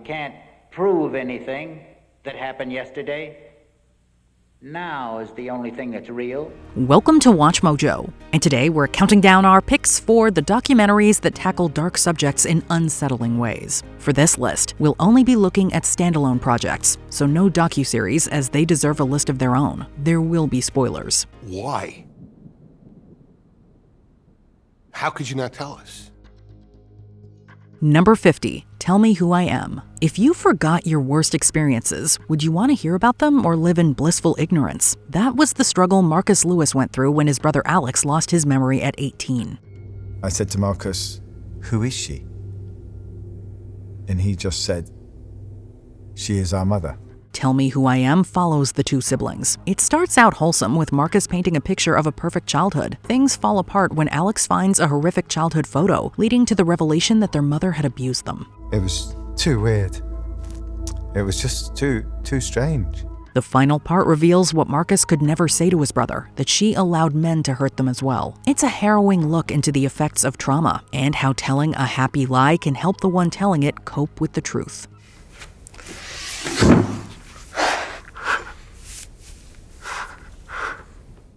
You can't prove anything that happened yesterday. Now is the only thing that's real. Welcome to Watch Mojo, and today we're counting down our picks for the documentaries that tackle dark subjects in unsettling ways. For this list, we'll only be looking at standalone projects, so no docuseries as they deserve a list of their own. There will be spoilers. Why? How could you not tell us? Number 50, Tell Me Who I Am. If you forgot your worst experiences, would you want to hear about them or live in blissful ignorance? That was the struggle Marcus Lewis went through when his brother Alex lost his memory at 18. I said to Marcus, "Who is she?" And he just said, "She is our mother." Tell Me Who I Am follows the two siblings. It starts out wholesome with Marcus painting a picture of a perfect childhood. Things fall apart when Alex finds a horrific childhood photo, leading to the revelation that their mother had abused them. It was too weird. It was just too strange. The final part reveals what Marcus could never say to his brother, that she allowed men to hurt them as well. It's a harrowing look into the effects of trauma and how telling a happy lie can help the one telling it cope with the truth.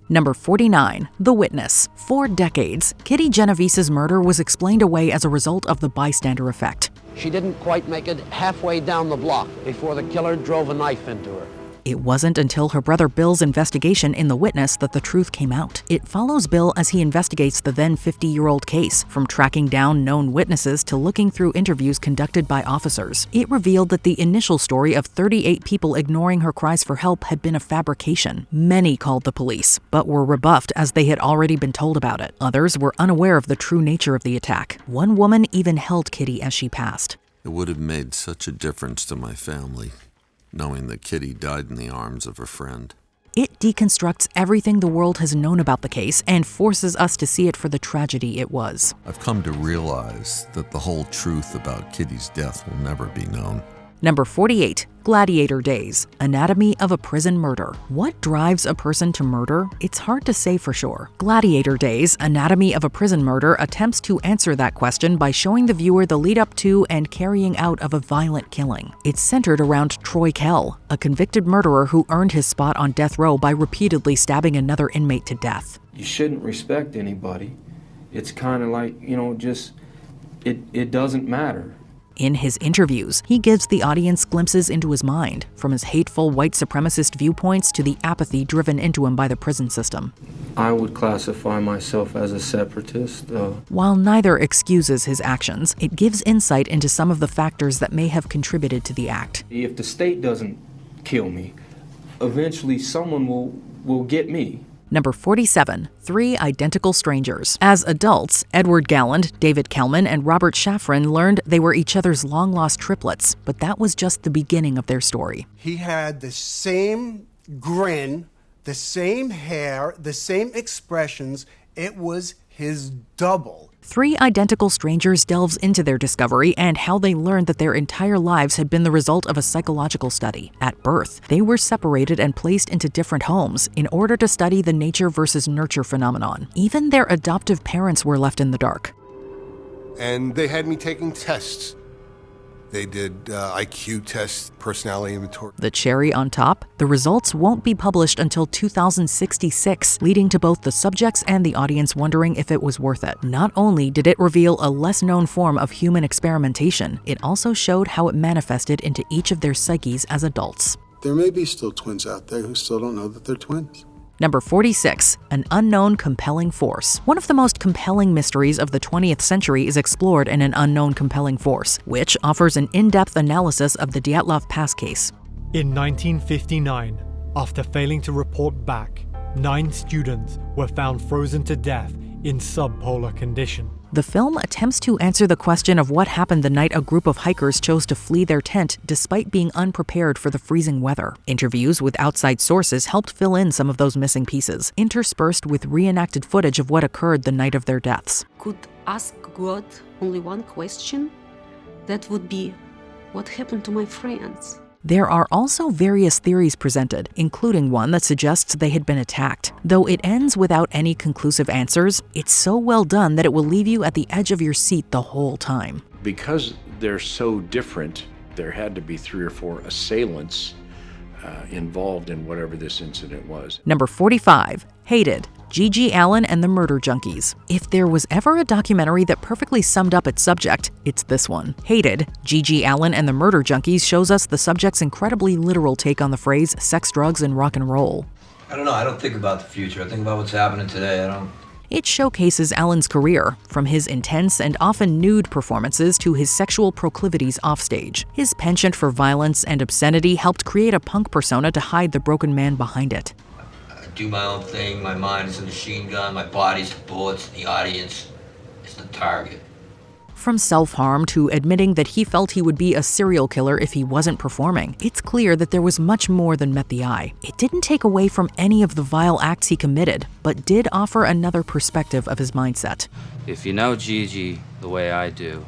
Number 49, The Witness. For decades, Kitty Genovese's murder was explained away as a result of the bystander effect. She didn't quite make it halfway down the block before the killer drove a knife into her. It wasn't until her brother Bill's investigation in The Witness that the truth came out. It follows Bill as he investigates the then 50-year-old case, from tracking down known witnesses to looking through interviews conducted by officers. It revealed that the initial story of 38 people ignoring her cries for help had been a fabrication. Many called the police, but were rebuffed as they had already been told about it. Others were unaware of the true nature of the attack. One woman even held Kitty as she passed. It would have made such a difference to my family, knowing that Kitty died in the arms of a friend. It deconstructs everything the world has known about the case and forces us to see it for the tragedy it was. I've come to realize that the whole truth about Kitty's death will never be known. Number 48, Gladiator Days, Anatomy of a Prison Murder. What drives a person to murder? It's hard to say for sure. Gladiator Days, Anatomy of a Prison Murder attempts to answer that question by showing the viewer the lead up to and carrying out of a violent killing. It's centered around Troy Kell, a convicted murderer who earned his spot on death row by repeatedly stabbing another inmate to death. You shouldn't respect anybody. It's kind of like, it doesn't matter. In his interviews, he gives the audience glimpses into his mind, from his hateful white supremacist viewpoints to the apathy driven into him by the prison system. I would classify myself as a separatist. While neither excuses his actions, it gives insight into some of the factors that may have contributed to the act. If the state doesn't kill me, eventually someone will get me. Number 47, Three Identical Strangers. As adults, Edward Galland, David Kellman, and Robert Shafran learned they were each other's long-lost triplets, but that was just the beginning of their story. He had the same grin, the same hair, the same expressions. It was his double. Three Identical Strangers delves into their discovery and how they learned that their entire lives had been the result of a psychological study. At birth, they were separated and placed into different homes in order to study the nature versus nurture phenomenon. Even their adoptive parents were left in the dark. And they had me taking tests. They did IQ tests, personality inventory. The cherry on top, the results won't be published until 2066, leading to both the subjects and the audience wondering if it was worth it. Not only did it reveal a less-known form of human experimentation, it also showed how it manifested into each of their psyches as adults. There may be still twins out there who still don't know that they're twins. Number 46, An Unknown Compelling Force. One of the most compelling mysteries of the 20th century is explored in An Unknown Compelling Force, which offers an in-depth analysis of the Dyatlov Pass case. In 1959, after failing to report back, 9 students were found frozen to death in subpolar condition. The film attempts to answer the question of what happened the night a group of hikers chose to flee their tent despite being unprepared for the freezing weather. Interviews with outside sources helped fill in some of those missing pieces, interspersed with reenacted footage of what occurred the night of their deaths. Could ask God only one question? That would be, what happened to my friends? There are also various theories presented, including one that suggests they had been attacked. Though it ends without any conclusive answers, it's so well done that it will leave you at the edge of your seat the whole time. Because they're so different, There had to be 3 or 4 assailants involved in whatever this incident was. Number 45, Hated, G.G. Allen and the Murder Junkies. If there was ever a documentary that perfectly summed up its subject, it's this one. Hated, G.G. Allen and the Murder Junkies shows us the subject's incredibly literal take on the phrase sex, drugs, and rock and roll. I don't know, I don't think about the future. I think about what's happening today. It showcases Allen's career, from his intense and often nude performances to his sexual proclivities offstage. His penchant for violence and obscenity helped create a punk persona to hide the broken man behind it. I do my own thing, my mind is a machine gun, my body's the bullets, the audience is the target. From self-harm to admitting that he felt he would be a serial killer if he wasn't performing, it's clear that there was much more than met the eye. It didn't take away from any of the vile acts he committed, but did offer another perspective of his mindset. If you know Gigi the way I do,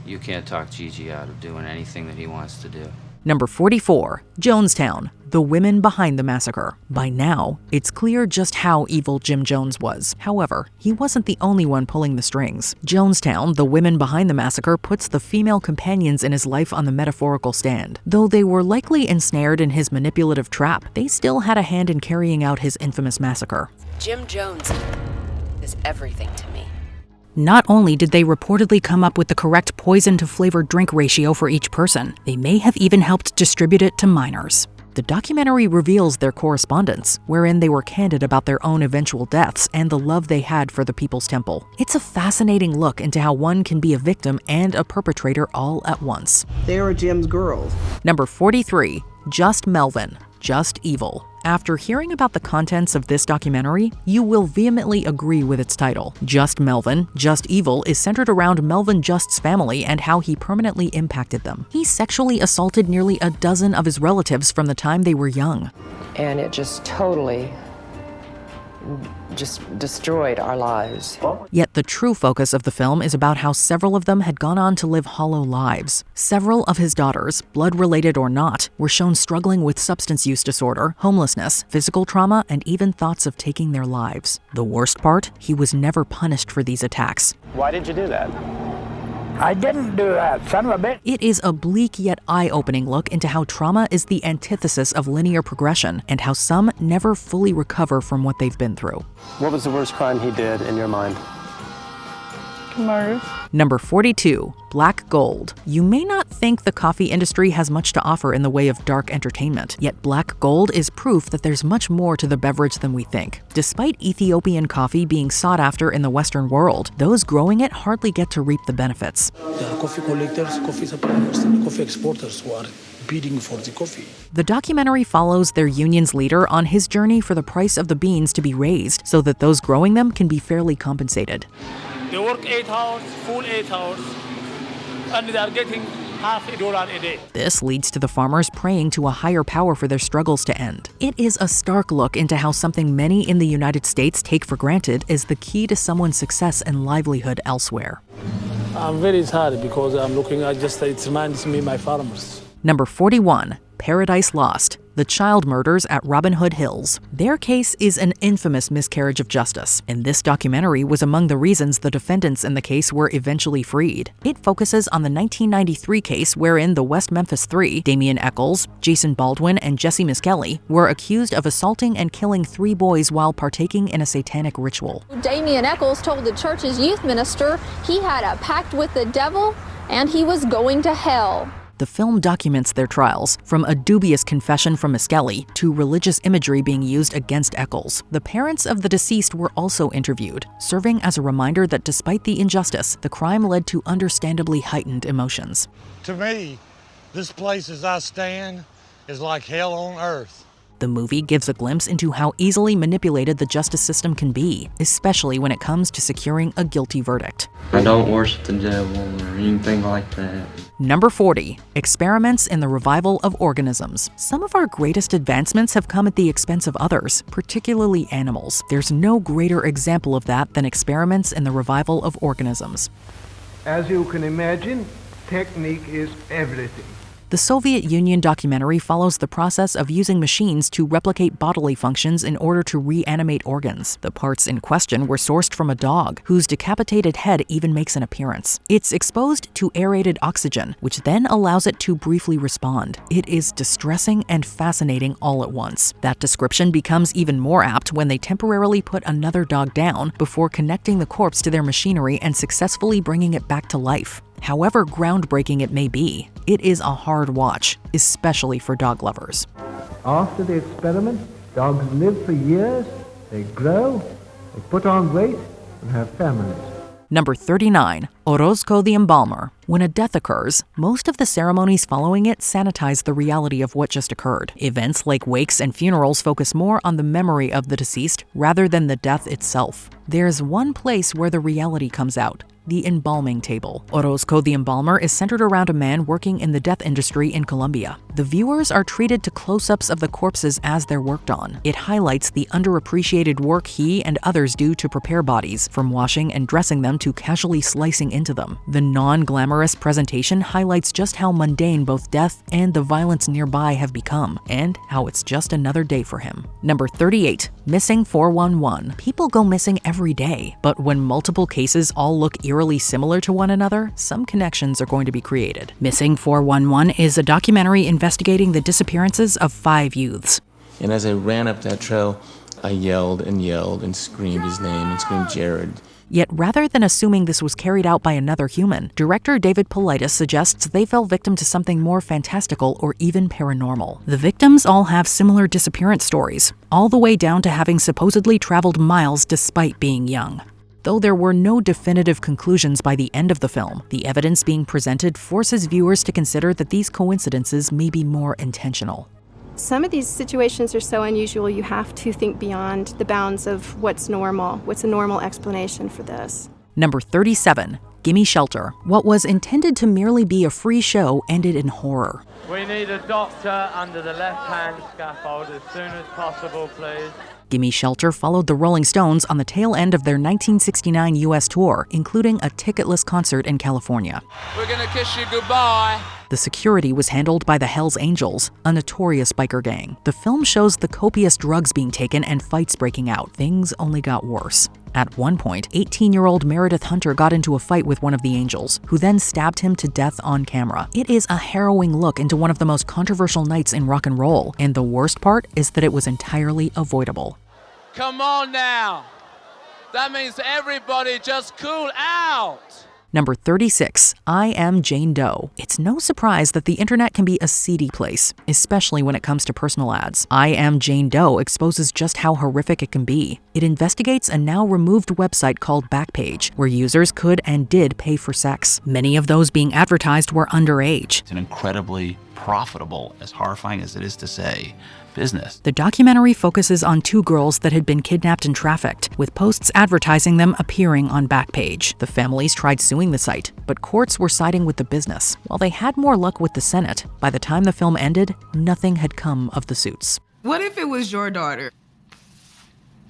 you can't talk Gigi out of doing anything that he wants to do. Number 44, Jonestown, the women behind the massacre. By now, it's clear just how evil Jim Jones was. However, he wasn't the only one pulling the strings. Jonestown, the women behind the massacre, puts the female companions in his life on the metaphorical stand. Though they were likely ensnared in his manipulative trap, they still had a hand in carrying out his infamous massacre. Jim Jones is everything to me. Not only did they reportedly come up with the correct poison-to-flavored drink ratio for each person, they may have even helped distribute it to minors. The documentary reveals their correspondence, wherein they were candid about their own eventual deaths and the love they had for the People's Temple. It's a fascinating look into how one can be a victim and a perpetrator all at once. They were Jim's girls. Number 43, Just Melvin, Just Evil. After hearing about the contents of this documentary, you will vehemently agree with its title. Just Melvin, Just Evil is centered around Melvin Just's family and how he permanently impacted them. He sexually assaulted nearly a dozen of his relatives from the time they were young. And it just totally destroyed our lives. Yet the true focus of the film is about how several of them had gone on to live hollow lives. Several of his daughters, blood-related or not, were shown struggling with substance use disorder, homelessness, physical trauma, and even thoughts of taking their lives. The worst part? He was never punished for these attacks. Why did you do that? I didn't do that, son of a bitch. It is a bleak yet eye-opening look into how trauma is the antithesis of linear progression and how some never fully recover from what they've been through. What was the worst crime he did in your mind? Murder. Number 42, Black Gold. You may not think the coffee industry has much to offer in the way of dark entertainment, yet Black Gold is proof that there's much more to the beverage than we think. Despite Ethiopian coffee being sought after in the Western world, those growing it hardly get to reap the benefits. There are coffee collectors, coffee suppliers, and coffee exporters who are bidding for the coffee. The documentary follows their union's leader on his journey for the price of the beans to be raised so that those growing them can be fairly compensated. They work 8 hours, full 8 hours, and they are getting $50 a day. This leads to the farmers praying to a higher power for their struggles to end. It is a stark look into how something many in the United States take for granted is the key to someone's success and livelihood elsewhere. I'm very sad because I'm looking at it reminds me of my farmers. Number 41, Paradise Lost, the child murders at Robin Hood Hills. Their case is an infamous miscarriage of justice, and this documentary was among the reasons the defendants in the case were eventually freed. It focuses on the 1993 case wherein the West Memphis Three, Damian Eccles, Jason Baldwin, and Jesse Miskelly, were accused of assaulting and killing 3 boys while partaking in a satanic ritual. Damian Eccles told the church's youth minister he had a pact with the devil and he was going to hell. The film documents their trials, from a dubious confession from Miskelly to religious imagery being used against Eccles. The parents of the deceased were also interviewed, serving as a reminder that despite the injustice, the crime led to understandably heightened emotions. To me, this place as I stand is like hell on earth. The movie gives a glimpse into how easily manipulated the justice system can be, especially when it comes to securing a guilty verdict. I don't worship the devil or anything like that. Number 40, Experiments in the Revival of Organisms. Some of our greatest advancements have come at the expense of others, particularly animals. There's no greater example of that than experiments in the revival of organisms. As you can imagine, technique is everything. The Soviet Union documentary follows the process of using machines to replicate bodily functions in order to reanimate organs. The parts in question were sourced from a dog, whose decapitated head even makes an appearance. It's exposed to aerated oxygen, which then allows it to briefly respond. It is distressing and fascinating all at once. That description becomes even more apt when they temporarily put another dog down before connecting the corpse to their machinery and successfully bringing it back to life. However groundbreaking it may be, it is a hard watch, especially for dog lovers. After the experiment, dogs live for years, they grow, they put on weight, and have families. Number 39. Orozco the Embalmer. When a death occurs, most of the ceremonies following it sanitize the reality of what just occurred. Events like wakes and funerals focus more on the memory of the deceased rather than the death itself. There's one place where the reality comes out: the embalming table. Orozco the Embalmer is centered around a man working in the death industry in Colombia. The viewers are treated to close-ups of the corpses as they're worked on. It highlights the underappreciated work he and others do to prepare bodies, from washing and dressing them to casually slicing into them. The non-glamorous presentation highlights just how mundane both death and the violence nearby have become, and how it's just another day for him. Number 38. Missing 411. People go missing every day, but when multiple cases all look eerily similar to one another, some connections are going to be created. Missing 411 is a documentary investigating the disappearances of 5 youths. And as I ran up that trail, I yelled and screamed his name and screamed Jared. Yet rather than assuming this was carried out by another human, director David Paulides suggests they fell victim to something more fantastical or even paranormal. The victims all have similar disappearance stories, all the way down to having supposedly traveled miles despite being young. Though there were no definitive conclusions by the end of the film, the evidence being presented forces viewers to consider that these coincidences may be more intentional. Some of these situations are so unusual you have to think beyond the bounds of what's normal. What's a normal explanation for this? Number 37. Gimme Shelter. What was intended to merely be a free show ended in horror. We need a doctor under the left-hand scaffold as soon as possible, please. Gimme Shelter followed the Rolling Stones on the tail end of their 1969 U.S. tour, including a ticketless concert in California. We're gonna kiss you goodbye. The security was handled by the Hells Angels, a notorious biker gang. The film shows the copious drugs being taken and fights breaking out. Things only got worse. At one point, 18-year-old Meredith Hunter got into a fight with one of the Angels, who then stabbed him to death on camera. It is a harrowing look into one of the most controversial nights in rock and roll, and the worst part is that it was entirely avoidable. Come on now. That means everybody just cool out. Number 36. I Am Jane Doe. It's no surprise that the internet can be a seedy place, especially when it comes to personal ads. I Am Jane Doe exposes just how horrific it can be. It investigates a now removed website called Backpage, where users could and did pay for sex. Many of those being advertised were underage. It's an incredibly profitable, as horrifying as it is to say, business. The documentary focuses on 2 girls that had been kidnapped and trafficked, with posts advertising them appearing on Backpage. The families tried suing the site, but courts were siding with the business. While they had more luck with the Senate, by the time the film ended, nothing had come of the suits. What if it was your daughter?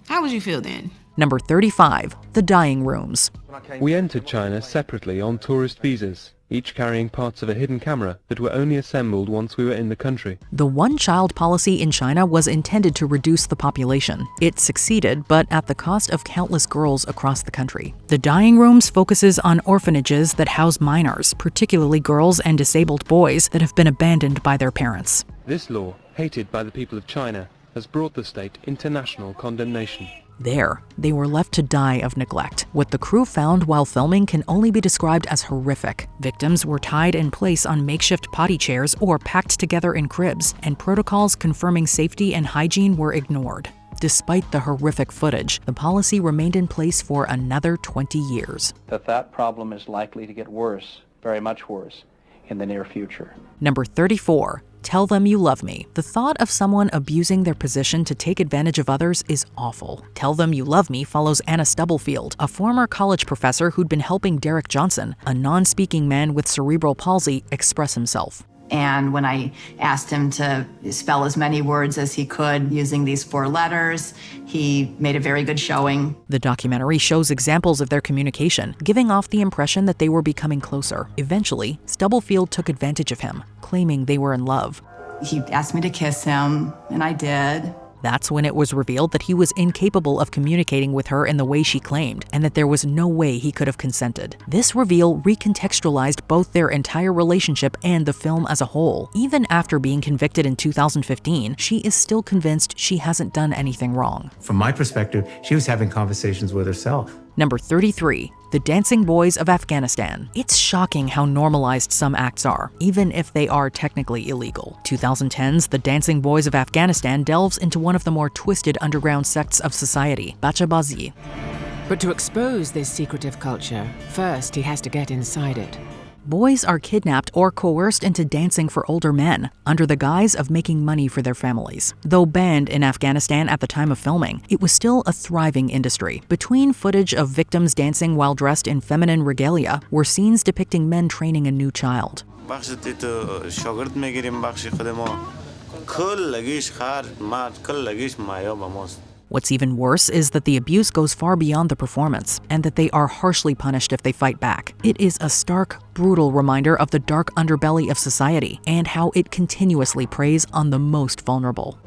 How would you feel then? Number 35. The Dying Rooms. We entered China separately on tourist visas, each carrying parts of a hidden camera that were only assembled once we were in the country. The one-child policy in China was intended to reduce the population. It succeeded, but at the cost of countless girls across the country. The Dying Rooms focuses on orphanages that house minors, particularly girls and disabled boys that have been abandoned by their parents. This law, hated by the people of China, has brought the state international condemnation. There, they were left to die of neglect. What the crew found while filming can only be described as horrific. Victims were tied in place on makeshift potty chairs or packed together in cribs, and protocols confirming safety and hygiene were ignored. Despite the horrific footage, the policy remained in place for another 20 years. That problem is likely to get worse, very much worse, in the near future. Number 34. Tell Them You Love Me. The thought of someone abusing their position to take advantage of others is awful. Tell Them You Love Me follows Anna Stubblefield, a former college professor who'd been helping Derek Johnson, a non-speaking man with cerebral palsy, express himself. And when I asked him to spell as many words as he could using these 4 letters, he made a very good showing. The documentary shows examples of their communication, giving off the impression that they were becoming closer. Eventually, Stubblefield took advantage of him, claiming they were in love. He asked me to kiss him, and I did. That's when it was revealed that he was incapable of communicating with her in the way she claimed, and that there was no way he could have consented. This reveal recontextualized both their entire relationship and the film as a whole. Even after being convicted in 2015, she is still convinced she hasn't done anything wrong. From my perspective, she was having conversations with herself. Number 33, The Dancing Boys of Afghanistan. It's shocking how normalized some acts are, even if they are technically illegal. 2010's The Dancing Boys of Afghanistan delves into one of the more twisted underground sects of society, Bachabazi. But to expose this secretive culture, first he has to get inside it. Boys are kidnapped or coerced into dancing for older men, under the guise of making money for their families. Though banned in Afghanistan at the time of filming, it was still a thriving industry. Between footage of victims dancing while dressed in feminine regalia were scenes depicting men training a new child. What's even worse is that the abuse goes far beyond the performance, and that they are harshly punished if they fight back. It is a stark, brutal reminder of the dark underbelly of society, and how it continuously preys on the most vulnerable.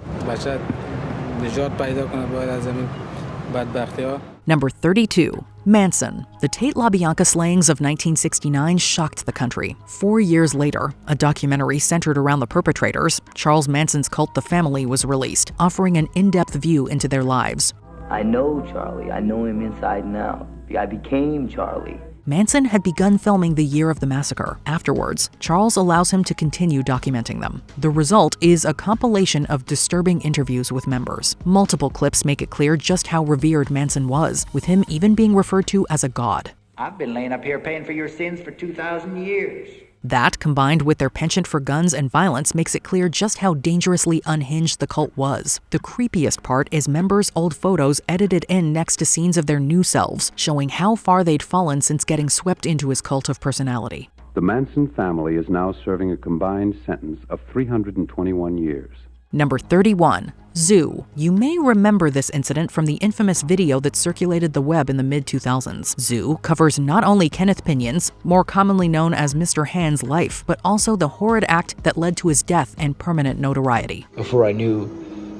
Number 32. Manson. The Tate LaBianca slayings of 1969 shocked the country. 4 years later, a documentary centered around the perpetrators, Charles Manson's cult The Family, was released, offering an in-depth view into their lives. I know Charlie. I know him inside and out. I became Charlie. Manson had begun filming the year of the massacre. Afterwards, Charles allows him to continue documenting them. The result is a compilation of disturbing interviews with members. Multiple clips make it clear just how revered Manson was, with him even being referred to as a god. I've been laying up here paying for your sins for 2,000 years. That, combined with their penchant for guns and violence, makes it clear just how dangerously unhinged the cult was. The creepiest part is members' old photos edited in next to scenes of their new selves, showing how far they'd fallen since getting swept into his cult of personality. The Manson family is now serving a combined sentence of 321 years. Number 31. Zoo. You may remember this incident from the infamous video that circulated the web in the mid-2000s. Zoo covers not only Kenneth Pinion's, more commonly known as Mr. Hand's, life, but also the horrid act that led to his death and permanent notoriety. Before I knew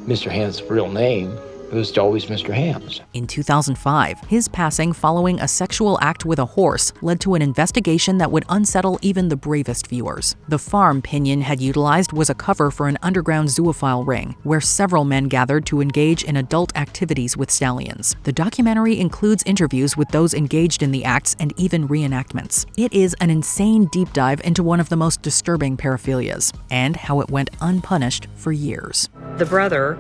Mr. Hand's real name, it was always Mr. Hand's. In 2005, his passing following a sexual act with a horse led to an investigation that would unsettle even the bravest viewers. The farm Pinion had utilized was a cover for an underground zoophile ring, where several men gathered to engage in adult activities with stallions. The documentary includes interviews with those engaged in the acts and even reenactments. It is an insane deep dive into one of the most disturbing paraphilias, and how it went unpunished for years. The brother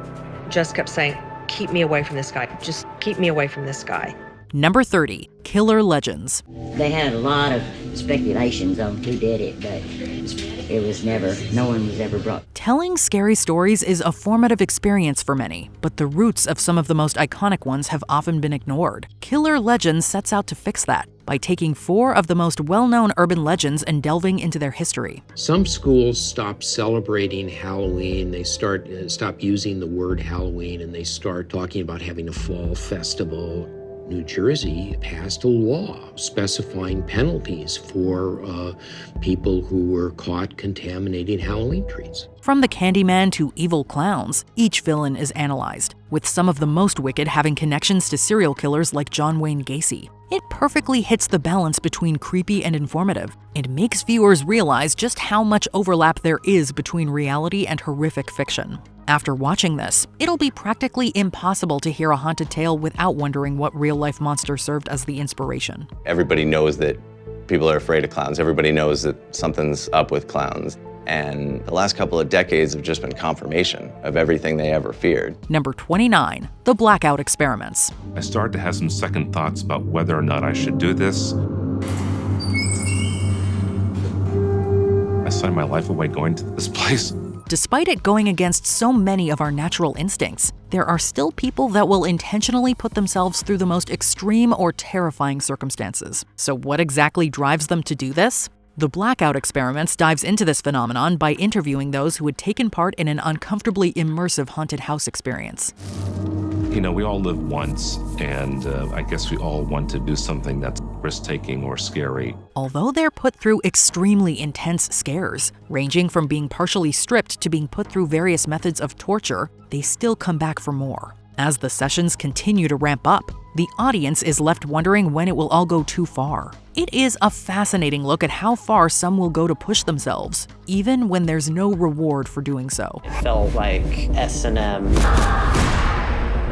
just kept saying, "Keep me away from this guy. Just keep me away from this guy." Number 30. Killer Legends. They had a lot of speculations on who did it, but it was never, no one was ever brought. Telling scary stories is a formative experience for many, but the roots of some of the most iconic ones have often been ignored. Killer Legends sets out to fix that by taking 4 of the most well-known urban legends and delving into their history. Some schools stop celebrating Halloween. They stop using the word Halloween, and they start talking about having a fall festival. New Jersey passed a law specifying penalties for people who were caught contaminating Halloween trees. From the Candyman to evil clowns, each villain is analyzed, with some of the most wicked having connections to serial killers like John Wayne Gacy. It perfectly hits the balance between creepy and informative. It makes viewers realize just how much overlap there is between reality and horrific fiction. After watching this, it'll be practically impossible to hear a haunted tale without wondering what real-life monster served as the inspiration. Everybody knows that people are afraid of clowns. Everybody knows that something's up with clowns. And the last couple of decades have just been confirmation of everything they ever feared. Number 29. The Blackout Experiments. I started to have some second thoughts about whether or not I should do this. I signed my life away going to this place. Despite it going against so many of our natural instincts, there are still people that will intentionally put themselves through the most extreme or terrifying circumstances. So what exactly drives them to do this? The Blackout Experiments dives into this phenomenon by interviewing those who had taken part in an uncomfortably immersive haunted house experience. You know, we all live once, and I guess we all want to do something that's risk-taking or scary. Although they're put through extremely intense scares, ranging from being partially stripped to being put through various methods of torture, they still come back for more. As the sessions continue to ramp up, the audience is left wondering when it will all go too far. It is a fascinating look at how far some will go to push themselves, even when there's no reward for doing so. It felt like S&M.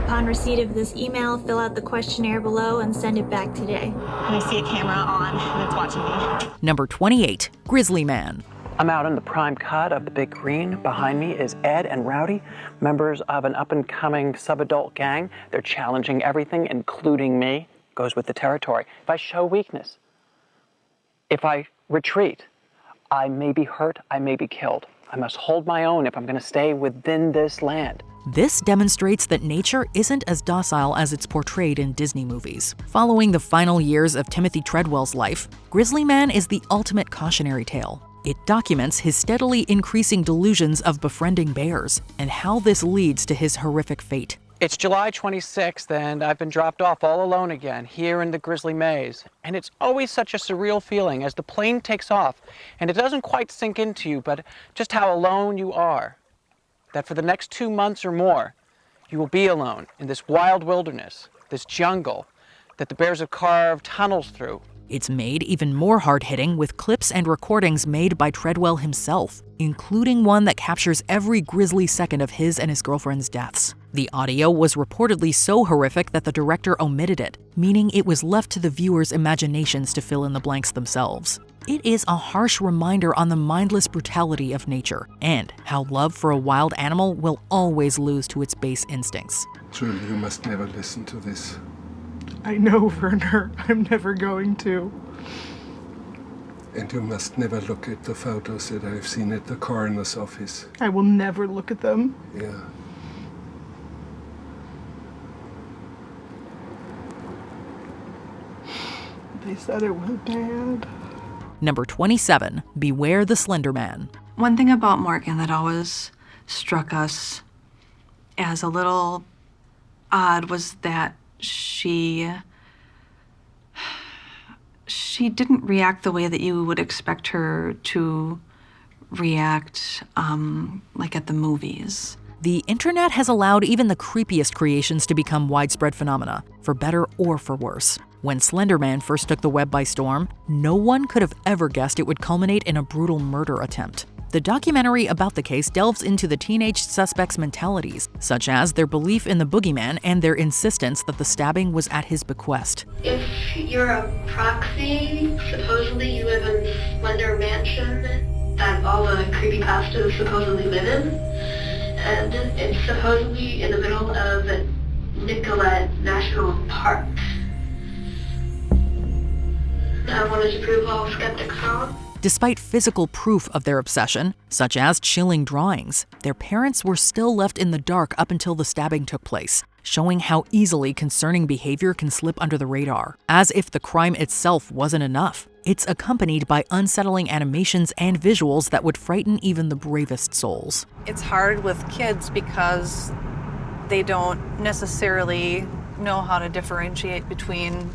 Upon receipt of this email, fill out the questionnaire below and send it back today. I see a camera on and it's watching me. Number 28, Grizzly Man. I'm out in the prime cut of the Big Green. Behind me is Ed and Rowdy, members of an up-and-coming sub-adult gang. They're challenging everything, including me. Goes with the territory. If I show weakness, if I retreat, I may be hurt, I may be killed. I must hold my own if I'm going to stay within this land. This demonstrates that nature isn't as docile as it's portrayed in Disney movies. Following the final years of Timothy Treadwell's life, Grizzly Man is the ultimate cautionary tale. It documents his steadily increasing delusions of befriending bears and how this leads to his horrific fate. It's July 26th, and I've been dropped off all alone again here in the Grizzly Maze. And it's always such a surreal feeling as the plane takes off, and it doesn't quite sink into you, but just how alone you are. That for the next 2 months or more, you will be alone in this wild wilderness, this jungle that the bears have carved tunnels through. It's made even more hard-hitting with clips and recordings made by Treadwell himself, including one that captures every grisly second of his and his girlfriend's deaths. The audio was reportedly so horrific that the director omitted it, meaning it was left to the viewers' imaginations to fill in the blanks themselves. It is a harsh reminder on the mindless brutality of nature and how love for a wild animal will always lose to its base instincts. Truly, you must never listen to this. I know, Werner. I'm never going to. And you must never look at the photos that I've seen at the coroner's office. I will never look at them. Yeah. They said it was bad. Number 27, Beware the Slender Man. One thing about Morgan that always struck us as a little odd was that she didn't react the way that you would expect her to react, like at the movies. The internet has allowed even the creepiest creations to become widespread phenomena, for better or for worse. When Slender Man first took the web by storm, no one could have ever guessed it would culminate in a brutal murder attempt. The documentary about the case delves into the teenage suspects' mentalities, such as their belief in the boogeyman and their insistence that the stabbing was at his bequest. If you're a proxy, supposedly you live in Slender Mansion that all the creepypastas supposedly live in, and it's supposedly in the middle of Nicollet National Park. I wanted to prove all skeptics wrong. Despite physical proof of their obsession, such as chilling drawings, their parents were still left in the dark up until the stabbing took place, showing how easily concerning behavior can slip under the radar. As if the crime itself wasn't enough, it's accompanied by unsettling animations and visuals that would frighten even the bravest souls. It's hard with kids because they don't necessarily know how to differentiate between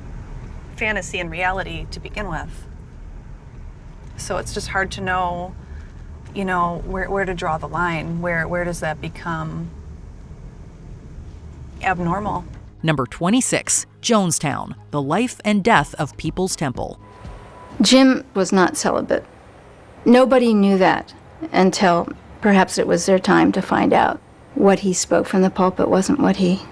fantasy and reality to begin with. So it's just hard to know, where to draw the line. Where does that become abnormal? Number 26, Jonestown, the life and death of People's Temple. Jim was not celibate. Nobody knew that until perhaps it was their time to find out. What he spoke from the pulpit wasn't what he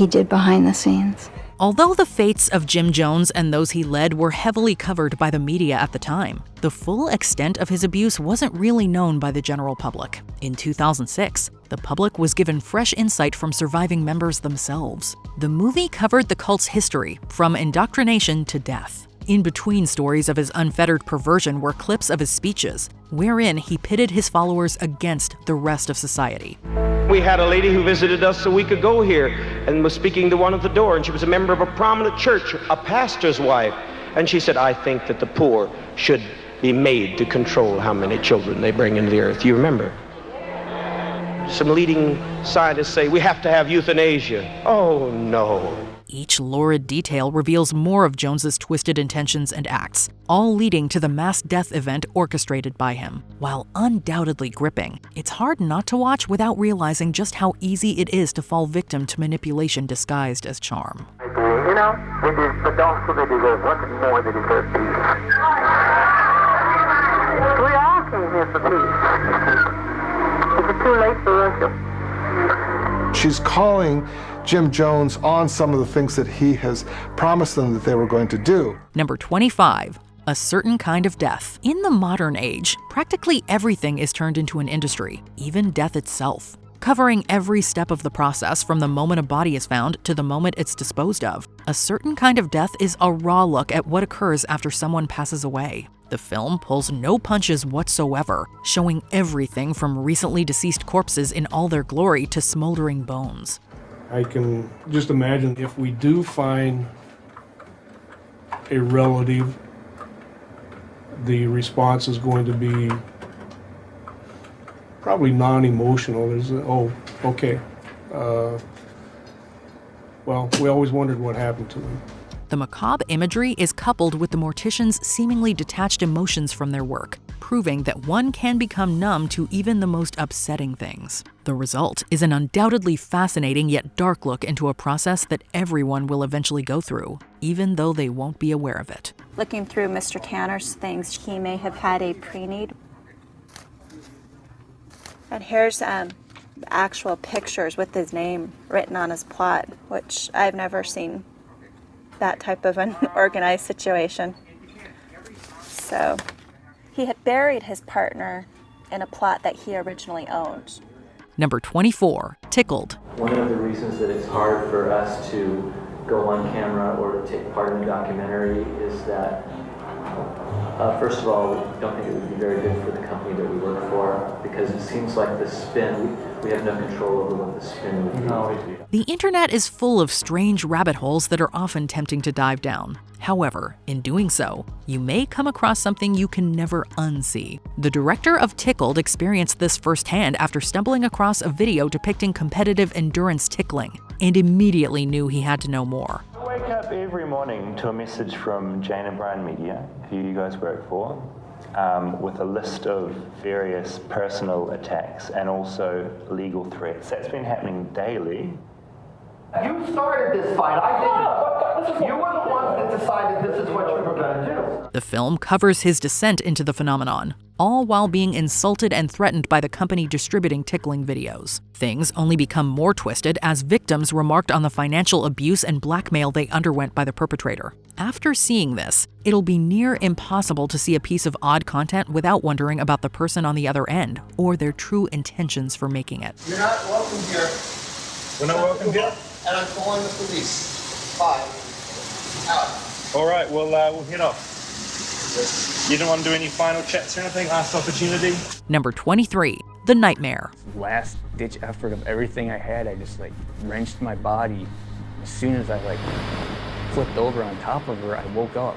did behind the scenes. Although the fates of Jim Jones and those he led were heavily covered by the media at the time, the full extent of his abuse wasn't really known by the general public. In 2006, the public was given fresh insight from surviving members themselves. The movie covered the cult's history, from indoctrination to death. In between stories of his unfettered perversion were clips of his speeches, wherein he pitted his followers against the rest of society. We had a lady who visited us a week ago here and was speaking to one at the door, and she was a member of a prominent church, a pastor's wife. And she said, I think that the poor should be made to control how many children they bring into the earth. You remember? Some leading scientists say we have to have euthanasia. Oh, no. Each lurid detail reveals more of Jones's twisted intentions and acts, all leading to the mass death event orchestrated by him. While undoubtedly gripping, it's hard not to watch without realizing just how easy it is to fall victim to manipulation disguised as charm. You know, it is the doctor that deserves nothing more than deserves peace. We all came here for peace. Is it too late for us? She's calling Jim Jones on some of the things that he has promised them that they were going to do. Number 25. A certain kind of death. In the modern age, practically everything is turned into an industry, even death itself, covering every step of the process from the moment a body is found to the moment it's disposed of. A certain kind of death is a raw look at what occurs after someone passes away. The film pulls no punches whatsoever, showing everything from recently deceased corpses in all their glory to smoldering bones. I can just imagine if we do find a relative, the response is going to be probably non-emotional. There's oh, okay. Well, we always wondered what happened to them. The macabre imagery is coupled with the morticians' seemingly detached emotions from their work, proving that one can become numb to even the most upsetting things. The result is an undoubtedly fascinating yet dark look into a process that everyone will eventually go through, even though they won't be aware of it. Looking through Mr. Tanner's things, he may have had a pre-need. And here's actual pictures with his name written on his plot, which I've never seen that type of an organized situation. So he had buried his partner in a plot that he originally owned. Number 24, Tickled. One of the reasons that it's hard for us to go on camera or to take part in a documentary is that, first of all, we don't think it would be very good for the company that we work for, because it seems like the spin, we have no control over what the spin would be. The internet is full of strange rabbit holes that are often tempting to dive down. However, in doing so, you may come across something you can never unsee. The director of Tickled experienced this firsthand after stumbling across a video depicting competitive endurance tickling, and immediately knew he had to know more. I wake up every morning to a message from Jane and Brian Media, who you guys work for, with a list of various personal attacks and also legal threats. That's been happening daily. You started this fight. I didn't. You were the ones that decided this is what you were going to do. The film covers his descent into the phenomenon, all while being insulted and threatened by the company distributing tickling videos. Things only become more twisted as victims remarked on the financial abuse and blackmail they underwent by the perpetrator. After seeing this, it'll be near impossible to see a piece of odd content without wondering about the person on the other end or their true intentions for making it. You're not welcome here. We're not welcome here? And I'm calling the police. Bye. Out. All right, we'll head off. You don't want to do any final chats or anything? Last opportunity? Number 23, The Nightmare. Last ditch effort of everything I had, I just wrenched my body. As soon as I flipped over on top of her, I woke up.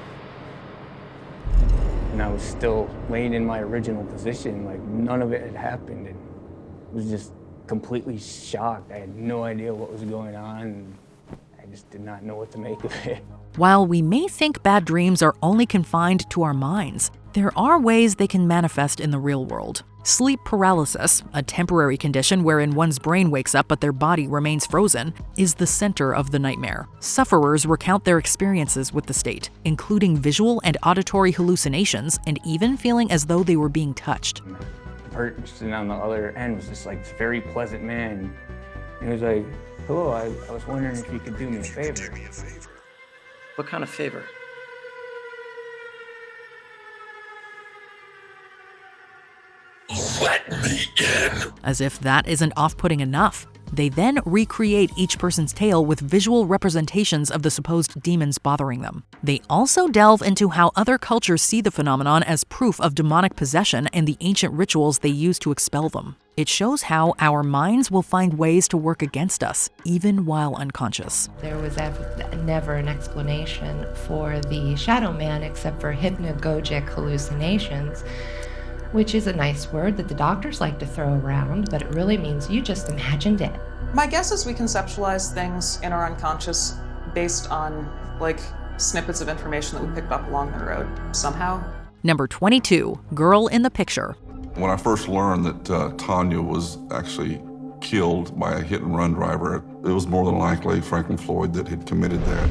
And I was still laying in my original position, none of it had happened. And it was just completely shocked. I had no idea what was going on. And I just did not know what to make of it. While we may think bad dreams are only confined to our minds, there are ways they can manifest in the real world. Sleep paralysis, a temporary condition wherein one's brain wakes up but their body remains frozen, is the center of the nightmare. Sufferers recount their experiences with the state, including visual and auditory hallucinations and even feeling as though they were being touched. The person on the other end was just this very pleasant man. He was like, "Hello, I was wondering if you could do me a favor." What kind of favor? Let me in. As if that isn't off-putting enough, they then recreate each person's tale with visual representations of the supposed demons bothering them. They also delve into how other cultures see the phenomenon as proof of demonic possession and the ancient rituals they use to expel them. It shows how our minds will find ways to work against us, even while unconscious. There was never an explanation for the shadow man except for hypnagogic hallucinations, which is a nice word that the doctors like to throw around, but it really means you just imagined it. My guess is we conceptualize things in our unconscious based on, like, snippets of information that we picked up along the road somehow. Number 22, Girl in the Picture. When I first learned that Tanya was actually killed by a hit-and-run driver, it was more than likely Franklin Floyd that had committed that.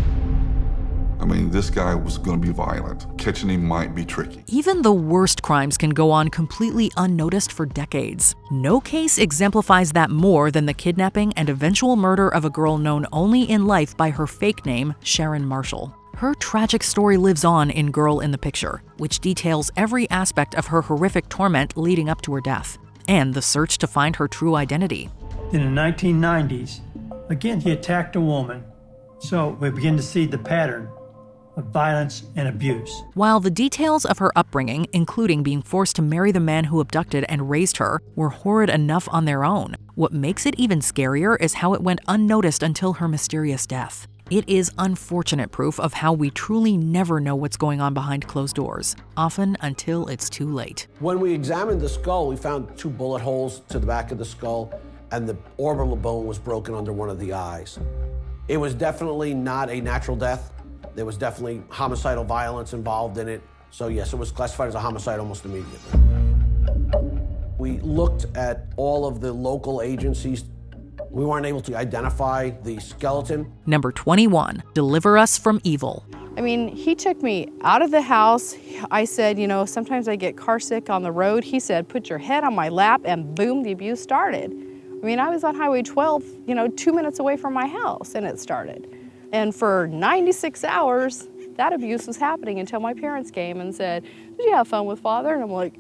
I mean, this guy was going to be violent. Catching him might be tricky. Even the worst crimes can go on completely unnoticed for decades. No case exemplifies that more than the kidnapping and eventual murder of a girl known only in life by her fake name, Sharon Marshall. Her tragic story lives on in Girl in the Picture, which details every aspect of her horrific torment leading up to her death, and the search to find her true identity. In the 1990s, again, he attacked a woman, so we begin to see the pattern of violence and abuse. While the details of her upbringing, including being forced to marry the man who abducted and raised her, were horrid enough on their own, what makes it even scarier is how it went unnoticed until her mysterious death. It is unfortunate proof of how we truly never know what's going on behind closed doors, often until it's too late. When we examined the skull, we found 2 bullet holes to the back of the skull, and the orbital bone was broken under one of the eyes. It was definitely not a natural death. There was definitely homicidal violence involved in it. So yes, it was classified as a homicide almost immediately. We looked at all of the local agencies. We weren't able to identify the skeleton. Number 21, Deliver Us from Evil. I mean, he took me out of the house. I said, you know, sometimes I get car sick on the road. He said, put your head on my lap, and boom, the abuse started. I mean, I was on Highway 12, 2 minutes away from my house, and it started. And for 96 hours, that abuse was happening until my parents came and said, did you have fun with Father? And I'm like,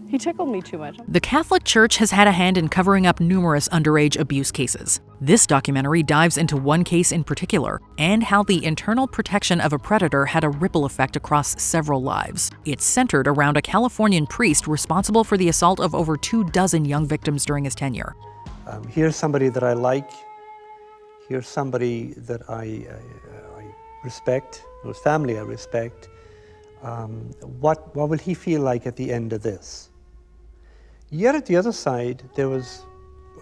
he tickled me too much. The Catholic Church has had a hand in covering up numerous underage abuse cases. This documentary dives into one case in particular, and how the internal protection of a predator had a ripple effect across several lives. It's centered around a Californian priest responsible for the assault of over 24 young victims during his tenure. Here's somebody that I like. Here's somebody that I respect, whose family I respect. What will he feel like at the end of this? Yet at the other side, there was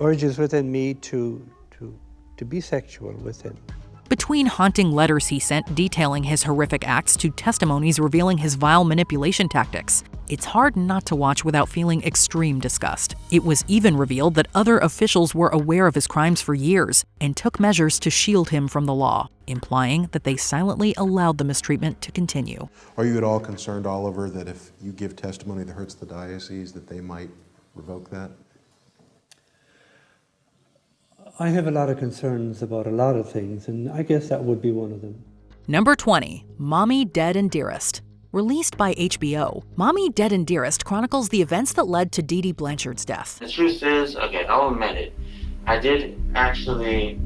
urges within me to be sexual with him. Between haunting letters he sent detailing his horrific acts to testimonies revealing his vile manipulation tactics, it's hard not to watch without feeling extreme disgust. It was even revealed that other officials were aware of his crimes for years and took measures to shield him from the law, implying that they silently allowed the mistreatment to continue. Are you at all concerned, Oliver, that if you give testimony that hurts the diocese, that they might revoke that? I have a lot of concerns about a lot of things, and I guess that would be one of them. Number 20, Mommy Dead and Dearest. Released by HBO, Mommy Dead and Dearest chronicles the events that led to Dee Dee Blanchard's death. The truth is, okay, I'll admit it, I did actually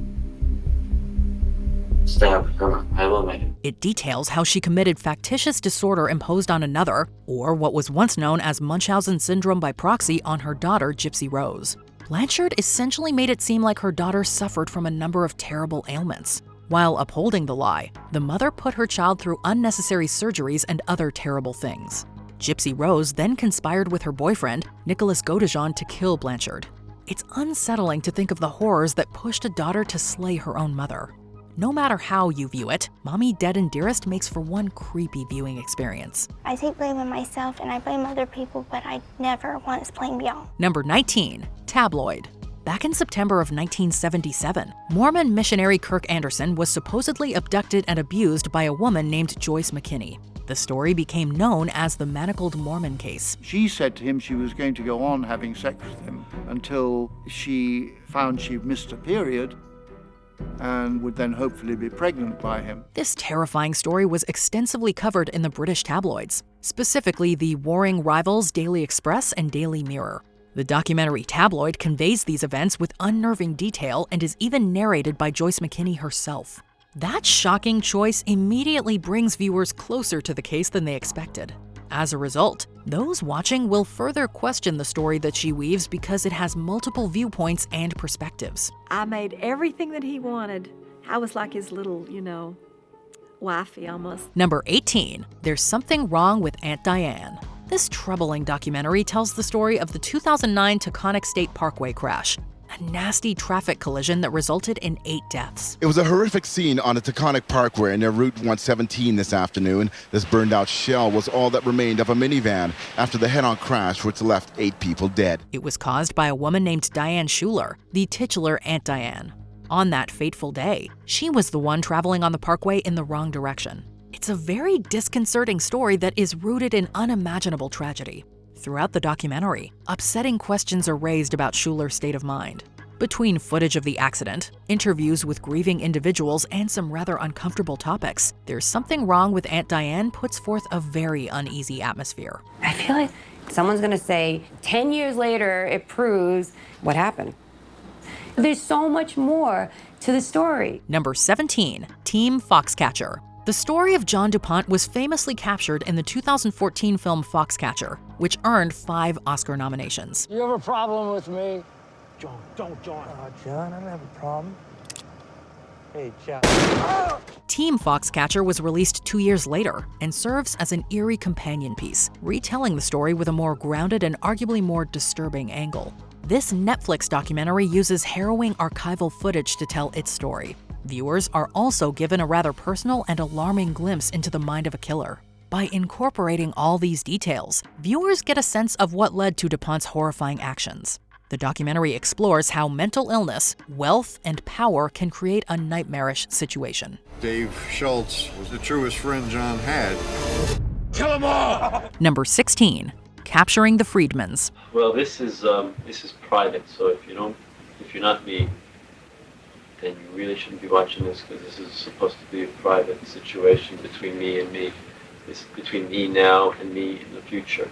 stab her. I will admit it. It details how she committed factitious disorder imposed on another, or what was once known as Munchausen syndrome by proxy, on her daughter, Gypsy Rose. Blanchard essentially made it seem like her daughter suffered from a number of terrible ailments. While upholding the lie, the mother put her child through unnecessary surgeries and other terrible things. Gypsy Rose then conspired with her boyfriend, Nicholas Godejohn, to kill Blanchard. It's unsettling to think of the horrors that pushed a daughter to slay her own mother. No matter how you view it, Mommy Dead and Dearest makes for one creepy viewing experience. I take blame on myself and I blame other people, but I never once blame y'all. Number 19, Tabloid. Back in September of 1977, Mormon missionary Kirk Anderson was supposedly abducted and abused by a woman named Joyce McKinney. The story became known as the Manicled Mormon case. She said to him she was going to go on having sex with him until she found she'd missed a period and would then hopefully be pregnant by him. This terrifying story was extensively covered in the British tabloids, specifically the warring rivals Daily Express and Daily Mirror. The documentary Tabloid conveys these events with unnerving detail and is even narrated by Joyce McKinney herself. That shocking choice immediately brings viewers closer to the case than they expected. As a result, those watching will further question the story that she weaves because it has multiple viewpoints and perspectives. I made everything that he wanted. I was like his little, wifey almost. Number 18, There's Something Wrong with Aunt Diane. This troubling documentary tells the story of the 2009 Taconic State Parkway crash, a nasty traffic collision that resulted in 8 deaths. It was a horrific scene on the Taconic Parkway near Route 117 this afternoon. This burned-out shell was all that remained of a minivan after the head-on crash, which left 8 people dead. It was caused by a woman named Diane Schuler, the titular Aunt Diane. On that fateful day, she was the one traveling on the parkway in the wrong direction. It's a very disconcerting story that is rooted in unimaginable tragedy. Throughout the documentary, upsetting questions are raised about Schuler's state of mind. Between footage of the accident, interviews with grieving individuals, and some rather uncomfortable topics, There's Something Wrong with Aunt Diane puts forth a very uneasy atmosphere. I feel like someone's gonna say, 10 years later, it proves what happened. There's so much more to the story. Number 17, Team Foxcatcher. The story of John DuPont was famously captured in the 2014 film Foxcatcher, which earned 5 Oscar nominations. You have a problem with me? John, don't, John. John, I don't have a problem. Hey, John. Team Foxcatcher was released 2 years later and serves as an eerie companion piece, retelling the story with a more grounded and arguably more disturbing angle. This Netflix documentary uses harrowing archival footage to tell its story. Viewers are also given a rather personal and alarming glimpse into the mind of a killer. By incorporating all these details, viewers get a sense of what led to DuPont's horrifying actions. The documentary explores how mental illness, wealth, and power can create a nightmarish situation. Dave Schultz was the truest friend John had. Kill them all! Number 16, Capturing the Friedmans. Well, this is private, so if you're not me, then you really shouldn't be watching this, because this is supposed to be a private situation between me and me. It's between me now and me in the future.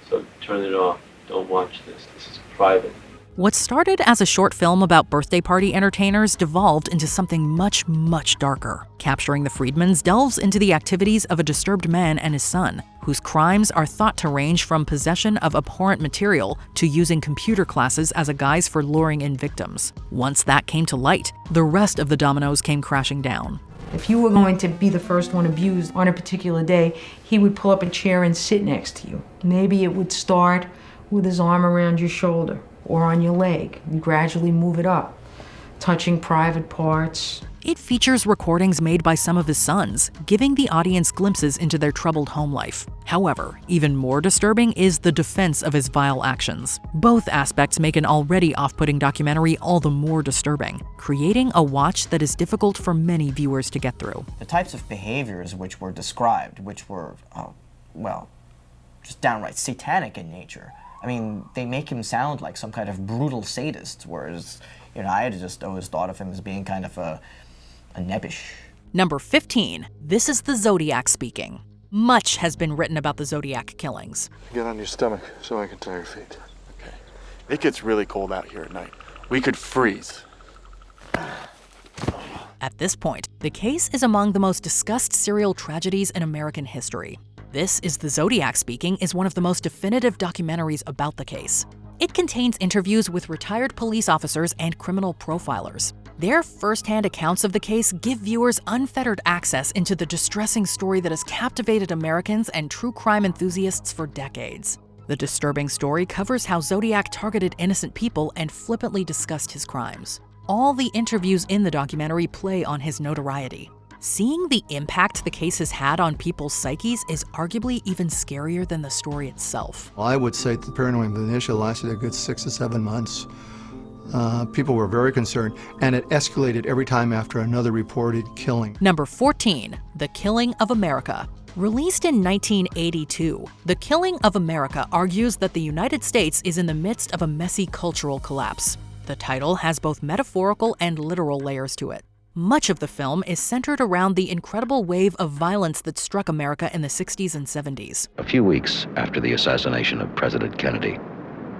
So turn it off. Don't watch this. This is private. What started as a short film about birthday party entertainers devolved into something much, much darker. Capturing the Friedmans delves into the activities of a disturbed man and his son, whose crimes are thought to range from possession of abhorrent material to using computer classes as a guise for luring in victims. Once that came to light, the rest of the dominoes came crashing down. If you were going to be the first one abused on a particular day, he would pull up a chair and sit next to you. Maybe it would start with his arm around your shoulder or on your leg and gradually move it up, touching private parts. It features recordings made by some of his sons, giving the audience glimpses into their troubled home life. However, even more disturbing is the defense of his vile actions. Both aspects make an already off-putting documentary all the more disturbing, creating a watch that is difficult for many viewers to get through. The types of behaviors which were described, which were, just downright satanic in nature. I mean, they make him sound like some kind of brutal sadist, whereas, I had just always thought of him as being kind of a nebbish. Number 15, This is the Zodiac speaking. Much has been written about the Zodiac killings. Get on your stomach so I can tie your feet. Okay. It gets really cold out here at night. We could freeze. At this point, the case is among the most discussed serial tragedies in American history. This is the Zodiac Speaking is one of the most definitive documentaries about the case. It contains interviews with retired police officers and criminal profilers. Their first-hand accounts of the case give viewers unfettered access into the distressing story that has captivated Americans and true crime enthusiasts for decades. The disturbing story covers how Zodiac targeted innocent people and flippantly discussed his crimes. All the interviews in the documentary play on his notoriety. Seeing the impact the case has had on people's psyches is arguably even scarier than the story itself. Well, I would say the paranoia initial lasted a good 6 to 7 months. People were very concerned, and it escalated every time after another reported killing. Number 14, The Killing of America. Released in 1982, The Killing of America argues that the United States is in the midst of a messy cultural collapse. The title has both metaphorical and literal layers to it. Much of the film is centered around the incredible wave of violence that struck America in the 60s and 70s. A few weeks after the assassination of President Kennedy,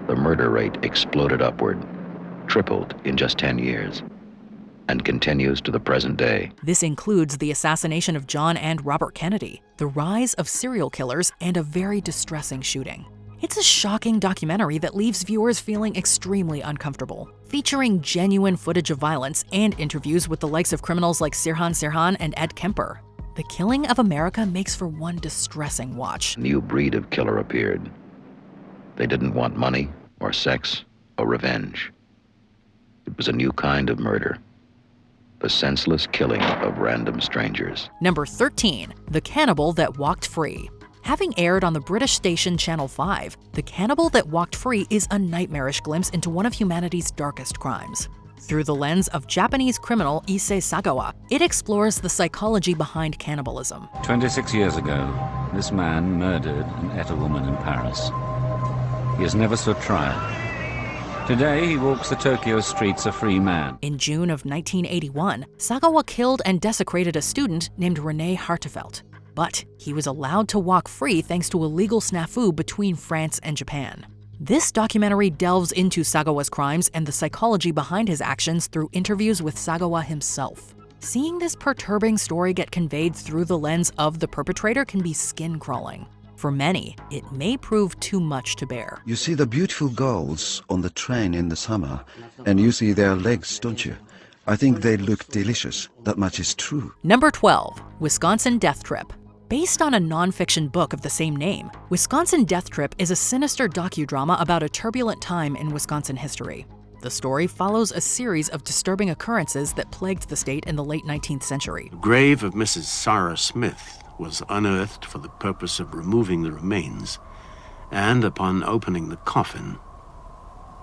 the murder rate exploded upward, tripled in just 10 years. and continues to the present day. This includes the assassination of John and Robert Kennedy, the rise of serial killers, and a very distressing shooting. It's a shocking documentary that leaves viewers feeling extremely uncomfortable, featuring genuine footage of violence and interviews with the likes of criminals like Sirhan and Ed Kemper. The Killing of America makes for one distressing watch. A new breed of killer appeared. They didn't want money or sex or revenge. It was a new kind of murder. The senseless killing of random strangers. Number 13, The Cannibal That Walked Free. Having aired on the British station Channel 5, The Cannibal That Walked Free is a nightmarish glimpse into one of humanity's darkest crimes. Through the lens of Japanese criminal Issei Sagawa, it explores the psychology behind cannibalism. 26 years ago, this man murdered and ate a woman in Paris. He has never stood trial. Today, he walks the Tokyo streets a free man. In June of 1981, Sagawa killed and desecrated a student named René Hartefelt. But he was allowed to walk free thanks to a legal snafu between France and Japan. This documentary delves into Sagawa's crimes and the psychology behind his actions through interviews with Sagawa himself. Seeing this perturbing story get conveyed through the lens of the perpetrator can be skin-crawling. For many, it may prove too much to bear. You see the beautiful girls on the train in the summer, and you see their legs, don't you? I think they look delicious. That much is true. Number 12, Wisconsin Death Trip. Based on a non-fiction book of the same name, Wisconsin Death Trip is a sinister docudrama about a turbulent time in Wisconsin history. The story follows a series of disturbing occurrences that plagued the state in the late 19th century. The grave of Mrs. Sarah Smith was unearthed for the purpose of removing the remains, and upon opening the coffin,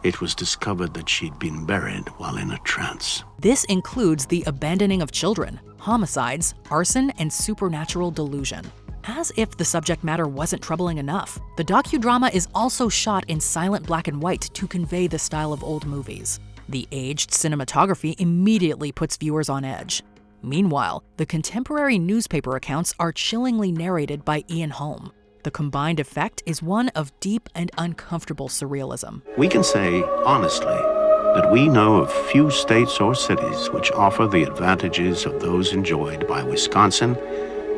it was discovered that she'd been buried while in a trance. This includes the abandoning of children, homicides, arson, and supernatural delusion. As if the subject matter wasn't troubling enough, the docudrama is also shot in silent black and white to convey the style of old movies. The aged cinematography immediately puts viewers on edge. Meanwhile, the contemporary newspaper accounts are chillingly narrated by Ian Holm. The combined effect is one of deep and uncomfortable surrealism. We can say, honestly, that we know of few states or cities which offer the advantages of those enjoyed by Wisconsin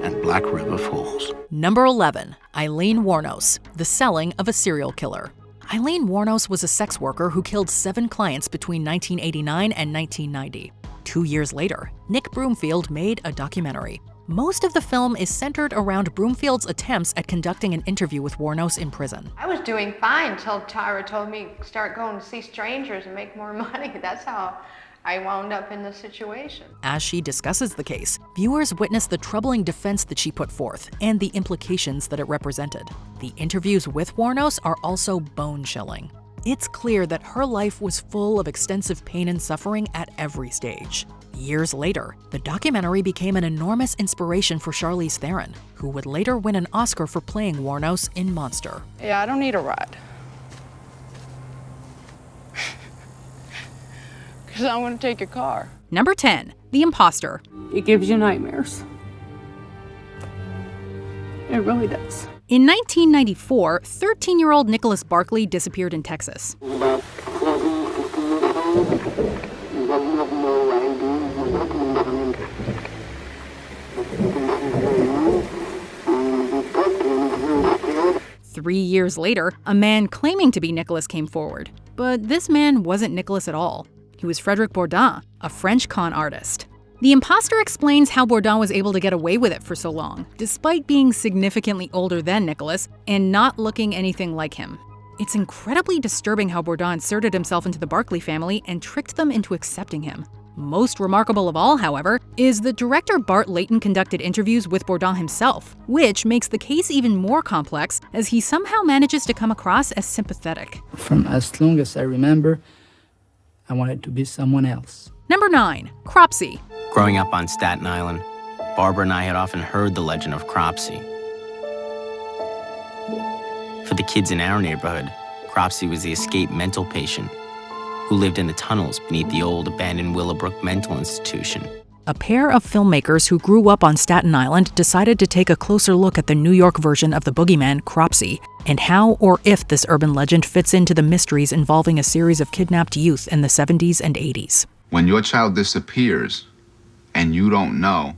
and Black River Falls. Number 11, Eileen Wuornos, The Selling of a Serial Killer. Eileen Wuornos was a sex worker who killed 7 clients between 1989 and 1990. 2 years later, Nick Broomfield made a documentary. Most of the film is centered around Broomfield's attempts at conducting an interview with Wuornos in prison. I was doing fine until Tyra told me start going to see strangers and make more money. That's how I wound up in this situation. As she discusses the case, viewers witness the troubling defense that she put forth and the implications that it represented. The interviews with Wuornos are also bone-chilling. It's clear that her life was full of extensive pain and suffering at every stage. Years later, the documentary became an enormous inspiration for Charlize Theron, who would later win an Oscar for playing Wuornos in Monster. Yeah, I don't need a ride. Because I'm going to take your car. Number 10, The Imposter. It gives you nightmares. It really does. In 1994, 13-year-old Nicholas Barkley disappeared in Texas. 3 years later, a man claiming to be Nicholas came forward. But this man wasn't Nicholas at all. He was Frédéric Bourdin, a French con artist. The Imposter explains how Bourdin was able to get away with it for so long, despite being significantly older than Nicholas and not looking anything like him. It's incredibly disturbing how Bourdin inserted himself into the Barkley family and tricked them into accepting him. Most remarkable of all, however, is that director Bart Layton conducted interviews with Bourdin himself, which makes the case even more complex as he somehow manages to come across as sympathetic. From as long as I remember, I wanted to be someone else. Number 9, Cropsey. Growing up on Staten Island, Barbara and I had often heard the legend of Cropsey. For the kids in our neighborhood, Cropsey was the escaped mental patient who lived in the tunnels beneath the old abandoned Willowbrook Mental Institution. A pair of filmmakers who grew up on Staten Island decided to take a closer look at the New York version of the boogeyman, Cropsey, and how or if this urban legend fits into the mysteries involving a series of kidnapped youth in the 70s and 80s. When your child disappears and you don't know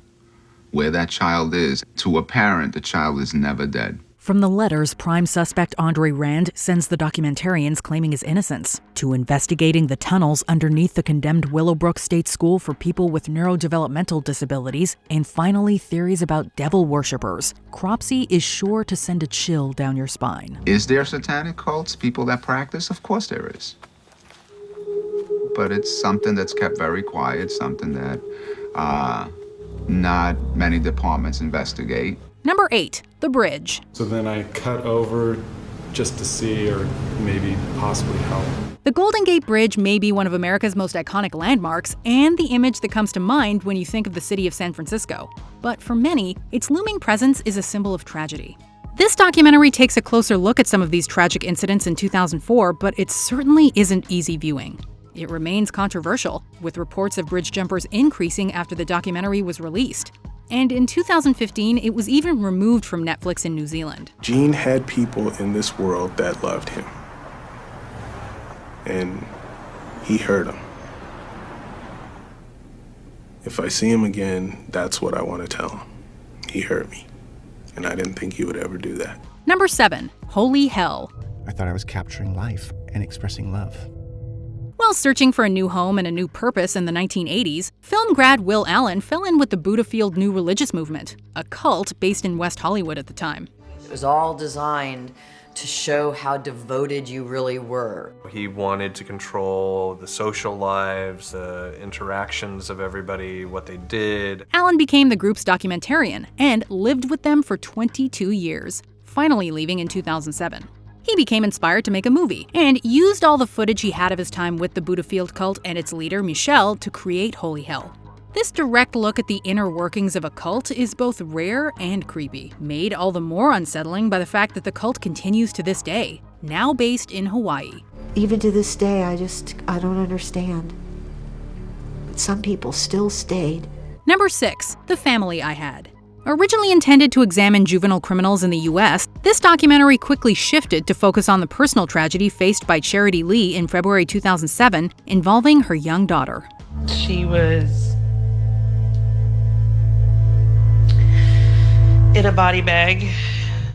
where that child is, to a parent, the child is never dead. From the letters prime suspect Andre Rand sends the documentarians claiming his innocence, to investigating the tunnels underneath the condemned Willowbrook State School for people with neurodevelopmental disabilities, and finally theories about devil worshippers, Cropsey is sure to send a chill down your spine. Is there satanic cults, people that practice? Of course there is. But it's something that's kept very quiet, something that not many departments investigate. Number 8, The Bridge. So then I cut over just to see or maybe possibly help. The Golden Gate Bridge may be one of America's most iconic landmarks and the image that comes to mind when you think of the city of San Francisco. But for many, its looming presence is a symbol of tragedy. This documentary takes a closer look at some of these tragic incidents in 2004, but it certainly isn't easy viewing. It remains controversial, with reports of bridge jumpers increasing after the documentary was released. And in 2015, it was even removed from Netflix in New Zealand. Gene had people in this world that loved him. And he hurt them. If I see him again, that's what I want to tell him. He hurt me. And I didn't think he would ever do that. Number 7, Holy Hell. I thought I was capturing life and expressing love. While searching for a new home and a new purpose in the 1980s, film grad Will Allen fell in with the Buddha-Field New Religious Movement, a cult based in West Hollywood at the time. It was all designed to show how devoted you really were. He wanted to control the social lives, the interactions of everybody, what they did. Allen became the group's documentarian and lived with them for 22 years, finally leaving in 2007. He became inspired to make a movie, and used all the footage he had of his time with the Buddha-Field cult and its leader, Michelle, to create Holy Hell. This direct look at the inner workings of a cult is both rare and creepy, made all the more unsettling by the fact that the cult continues to this day, now based in Hawaii. Even to this day, I don't understand. But some people still stayed. Number 6, The Family I Had. Originally intended to examine juvenile criminals in the U.S., this documentary quickly shifted to focus on the personal tragedy faced by Charity Lee in February 2007, involving her young daughter. She was in a body bag.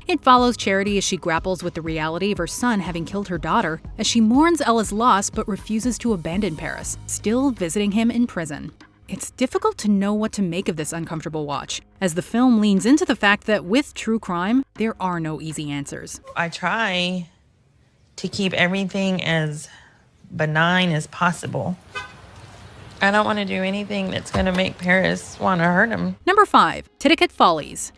It follows Charity as she grapples with the reality of her son having killed her daughter, as she mourns Ella's loss but refuses to abandon Paris, still visiting him in prison. It's difficult to know what to make of this uncomfortable watch, as the film leans into the fact that with true crime, there are no easy answers. I try to keep everything as benign as possible. I don't want to do anything that's going to make Paris want to hurt him. Number 5, Titicut Follies.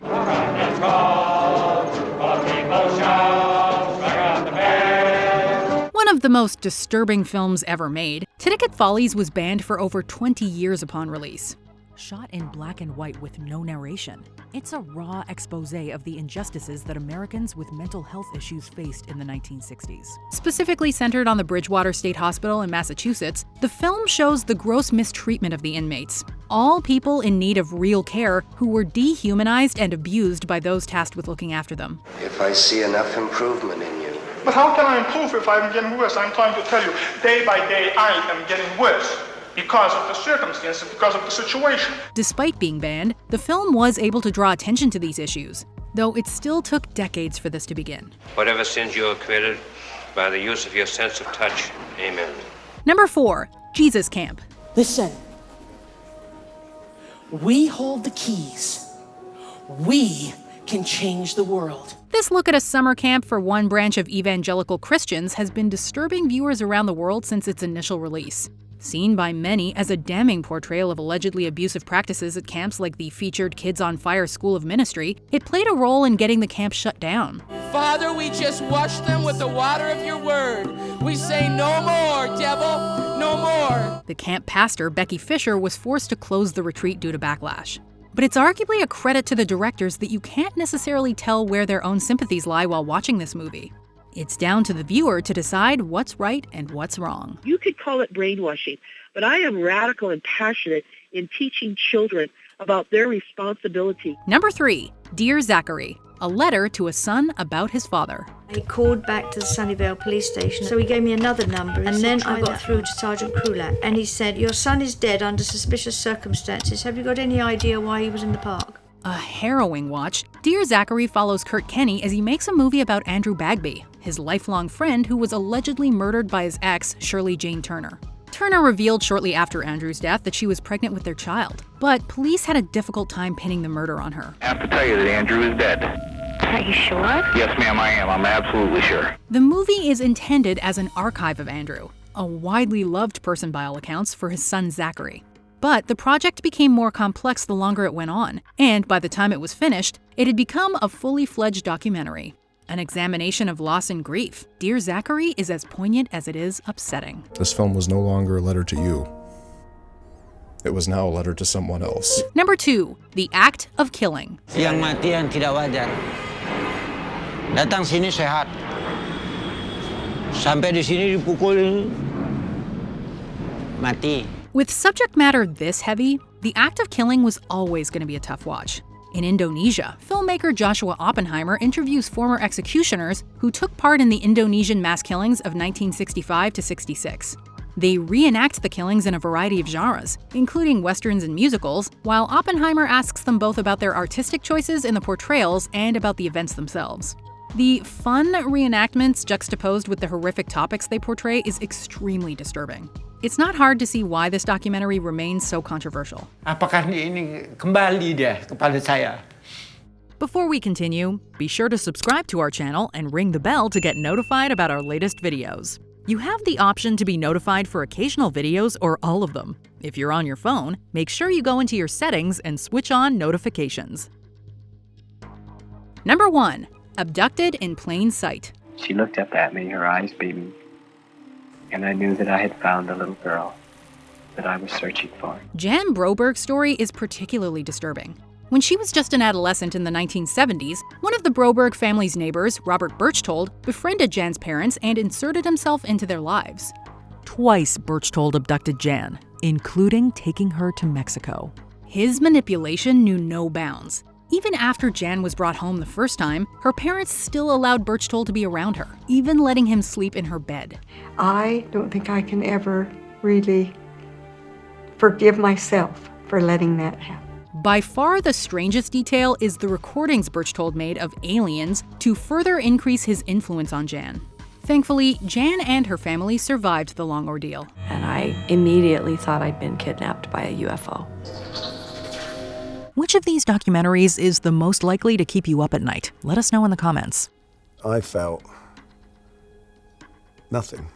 One of the most disturbing films ever made, Titicut Follies was banned for over 20 years upon release. Shot in black and white with no narration, it's a raw expose of the injustices that Americans with mental health issues faced in the 1960s. Specifically centered on the Bridgewater State Hospital in Massachusetts, the film shows the gross mistreatment of the inmates, all people in need of real care who were dehumanized and abused by those tasked with looking after them. If I see enough improvement in you. But how can I improve if I'm getting worse? I'm trying to tell you, day by day I am getting worse. Because of the circumstances, because of the situation. Despite being banned, the film was able to draw attention to these issues, though it still took decades for this to begin. Whatever sins you have committed, by the use of your sense of touch, amen. Number 4, Jesus Camp. Listen, we hold the keys. We can change the world. This look at a summer camp for one branch of evangelical Christians has been disturbing viewers around the world since its initial release. Seen by many as a damning portrayal of allegedly abusive practices at camps like the featured Kids on Fire School of Ministry, it played a role in getting the camp shut down. Father, we just wash them with the water of your word. We say no more, devil, no more. The camp pastor, Becky Fisher, was forced to close the retreat due to backlash. But it's arguably a credit to the directors that you can't necessarily tell where their own sympathies lie while watching this movie. It's down to the viewer to decide what's right and what's wrong. You could call it brainwashing, but I am radical and passionate in teaching children about their responsibility. Number 3, Dear Zachary. a letter to a son about his father. He called back to the Sunnyvale police station, so he gave me another number, and then I got through to Sergeant Krulak, and he said, "Your son is dead under suspicious circumstances. Have you got any idea why he was in the park?" A harrowing watch, Dear Zachary follows Kurt Kenny as he makes a movie about Andrew Bagby, his lifelong friend who was allegedly murdered by his ex, Shirley Jane Turner. Turner revealed shortly after Andrew's death that she was pregnant with their child, but police had a difficult time pinning the murder on her. I have to tell you that Andrew is dead. Are you sure? Yes, ma'am, I am. I'm absolutely sure. The movie is intended as an archive of Andrew, a widely loved person by all accounts for his son Zachary. But the project became more complex the longer it went on, and by the time it was finished, it had become a fully fledged documentary. An examination of loss and grief, Dear Zachary is as poignant as it is upsetting. This film was no longer a letter to you. It was now a letter to someone else. Number 2, The Act of Killing. Yang matian tidak wajar. Datang sini sehat. Sampai di sini dipukul mati. With subject matter this heavy, The Act of Killing was always going to be a tough watch. In Indonesia, filmmaker Joshua Oppenheimer interviews former executioners who took part in the Indonesian mass killings of 1965 to 66. They reenact the killings in a variety of genres, including westerns and musicals, while Oppenheimer asks them both about their artistic choices in the portrayals and about the events themselves. The fun reenactments juxtaposed with the horrific topics they portray is extremely disturbing. It's not hard to see why this documentary remains so controversial. Apakah ini kembali deh kepada saya? Before we continue, be sure to subscribe to our channel and ring the bell to get notified about our latest videos. You have the option to be notified for occasional videos or all of them. If you're on your phone, make sure you go into your settings and switch on notifications. Number 1. Abducted in Plain Sight. She looked up at me, her eyes beaming, and I knew that I had found the little girl that I was searching for. Jan Broberg's story is particularly disturbing. When she was just an adolescent in the 1970s, one of the Broberg family's neighbors, Robert Berchtold, befriended Jan's parents and inserted himself into their lives. Twice Berchtold abducted Jan, including taking her to Mexico. His manipulation knew no bounds. Even after Jan was brought home the first time, her parents still allowed Berchtold to be around her, even letting him sleep in her bed. I don't think I can ever really forgive myself for letting that happen. By far the strangest detail is the recordings Berchtold made of aliens to further increase his influence on Jan. Thankfully, Jan and her family survived the long ordeal. And I immediately thought I'd been kidnapped by a UFO. Which of these documentaries is the most likely to keep you up at night? Let us know in the comments. I felt nothing.